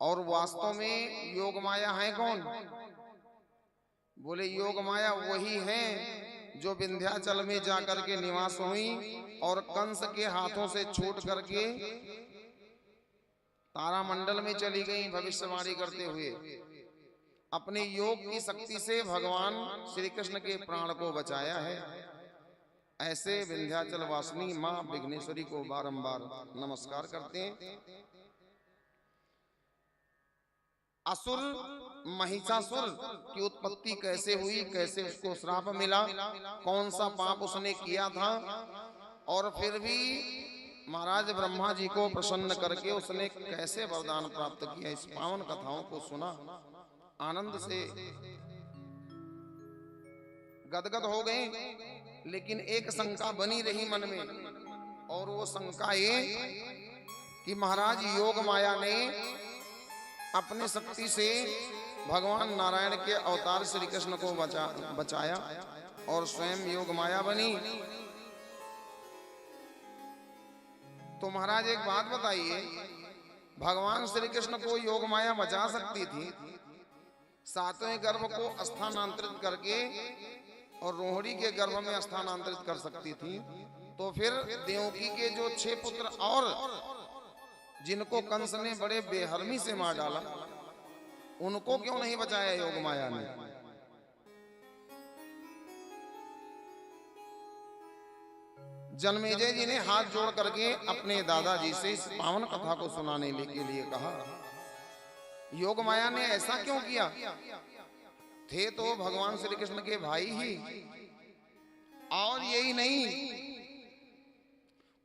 और वास्तव में योग माया है कौन? बोले योग माया वही है जो विंध्याचल में जाकर के निवास हुई और कंस के हाथों से छूट करके तारामंडल में चली गई भविष्यवाणी करते हुए। अपने योग की शक्ति से भगवान श्री कृष्ण के प्राण को बचाया है। ऐसे विंध्याचल वासिनी मां विघ्नेश्वरी को बारंबार नमस्कार करते हैं। असुर महिषासुर की उत्पत्ति कैसे हुई, कैसे उसको श्राप मिला, कौन सा पाप उसने किया था, और फिर भी महाराज ब्रह्मा जी को प्रसन्न करके उसने कैसे वरदान प्राप्त किया, इस पावन कथाओं को सुना, आनंद से गदगद हो गए। लेकिन एक शंका बनी रही मन में, और वो शंका ये कि महाराज योग माया ने अपनी शक्ति से भगवान नारायण के अवतार श्री कृष्ण को बचाया और स्वयं योग माया बनी। तो महाराज एक बात बताइए, भगवान श्री कृष्ण को योग माया बचा सकती थी, सातवें गर्भ को स्थानांतरित करके और रोहिणी के गर्भ में स्थानांतरित कर सकती थी, तो फिर देवकी के जो 6 पुत्र और जिनको कंस ने बड़े बेहरमी से मार डाला, उनको क्यों नहीं बचाया योग माया ने? जन्मेजय जी ने हाथ जोड़ करके अपने दादाजी से इस पावन कथा को सुनाने के लिए कहा, योग माया ने ऐसा क्यों किया? थे तो भगवान श्री कृष्ण के भाई ही, और यही नहीं,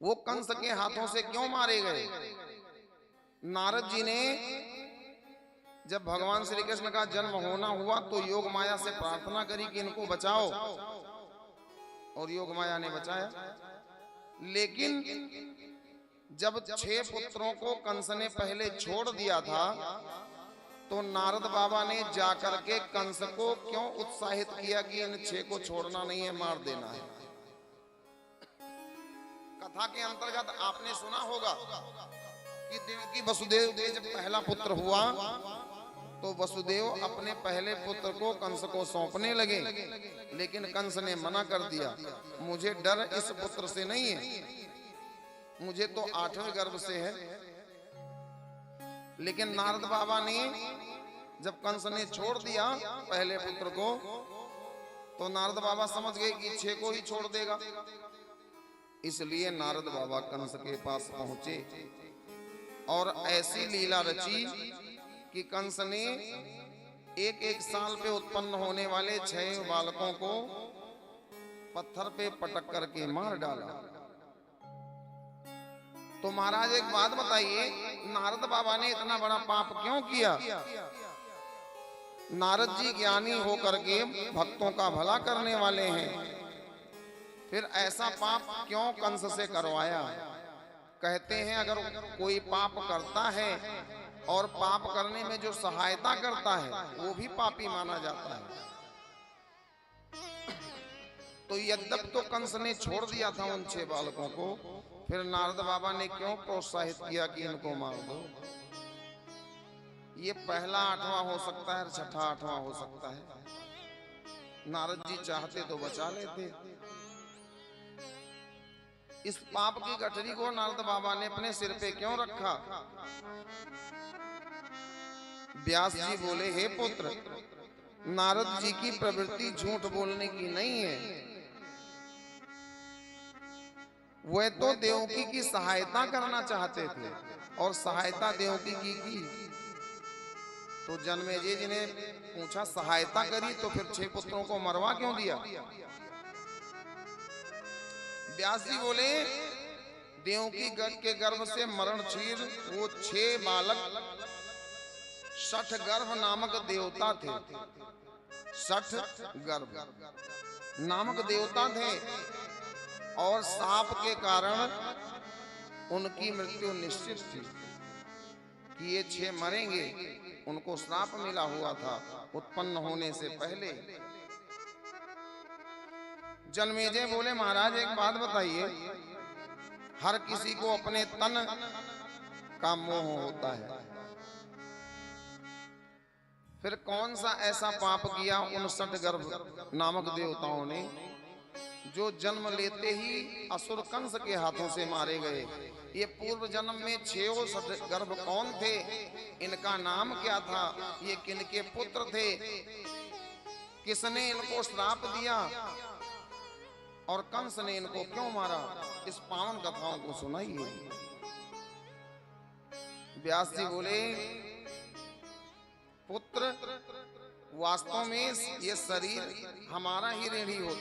वो कंस के हाथों से क्यों मारे गए? नारद जी ने जब भगवान श्री कृष्ण का जन्म होना हुआ तो योग माया से प्रार्थना करी कि इनको बचाओ, और योग माया ने बचाया। लेकिन जब 6 पुत्रों को कंस ने पहले छोड़ दिया था, तो नारद बाबा ने जाकर के कंस को क्यों उत्साहित किया कि इन 6 को छोड़ना नहीं है, मार देना है? कथा के अंतर्गत आपने सुना होगा कि देवकी वसुदेव के जब पहला पुत्र हुआ तो वसुदेव अपने पहले पुत्र को कंस को सौंपने लगे, लेकिन कंस ने मना कर दिया, मुझे डर इस पुत्र से नहीं है, मुझे तो 8वें गर्भ से है। लेकिन नारद बाबा ने जब कंस ने छोड़ दिया पहले पुत्र को, तो नारद बाबा समझ गए कि 6 को ही छोड़ देगा, इसलिए नारद बाबा कंस के पास पहुंचे और ऐसी लीला रची कि कंस ने एक साल पे उत्पन्न होने वाले 6 बालकों को पत्थर पे पटक करके मार डाला। तो महाराज एक बात बताइए, नारद बाबा ने इतना बड़ा पाप क्यों किया? नारद जी ज्ञानी होकर के भक्तों का भला करने वाले हैं, फिर ऐसा पाप क्यों कंस से करवाया? कहते हैं अगर कोई पाप करता है और पाप करने में जो सहायता करता है वो भी पापी माना जाता है। तो यद्यप तो कंस ने छोड़ दिया था उन 6 बालकों को, फिर नारद बाबा ने क्यों प्रोत्साहित किया कि इनको मार दो? ये पहला 8वां हो सकता है, 6ठा 8वां हो सकता है। नारद जी चाहते तो बचा लेते। इस पाप की गठरी को नारद बाबा ने अपने सिर पे क्यों रखा? व्यास जी बोले, हे पुत्र, नारद जी की प्रवृत्ति झूठ बोलने की नहीं है, वे तो देवकी की सहायता करना चाहते थे और सहायता देवकी की। तो जन्मेजय जी ने पूछा, सहायता करी तो फिर 6 पुत्रों को मरवा क्यों दिया? व्यास जी बोले, देवकी के गर्भ से मरण क्षीर वो 6 बालक 60 गर्भ नामक देवता थे। 60 गर्भ नामक देवता थे, और साप के कारण उनकी मृत्यु निश्चित थी कि ये 6 मरेंगे। उनको श्राप मिला हुआ था उत्पन्न होने से पहले। जन्मेजय बोले, महाराज एक बात बताइए, हर किसी को अपने तन का मोह होता है, फिर कौन सा ऐसा पाप किया उन 60 गर्भ नामक देवताओं ने, जो जन्म लेते ही असुर कंस के हाथों से मारे गए। ये पूर्व जन्म में 6 गर्भ कौन थे, इनका नाम क्या था, ये किनके पुत्र थे, किसने इनको श्राप दिया और कंस ने इनको क्यों मारा, इस पावन कथाओं को सुनाइए। व्यास जी बोले, पुत्र वास्तव में ये शरीर हमारा ही ऋणी होता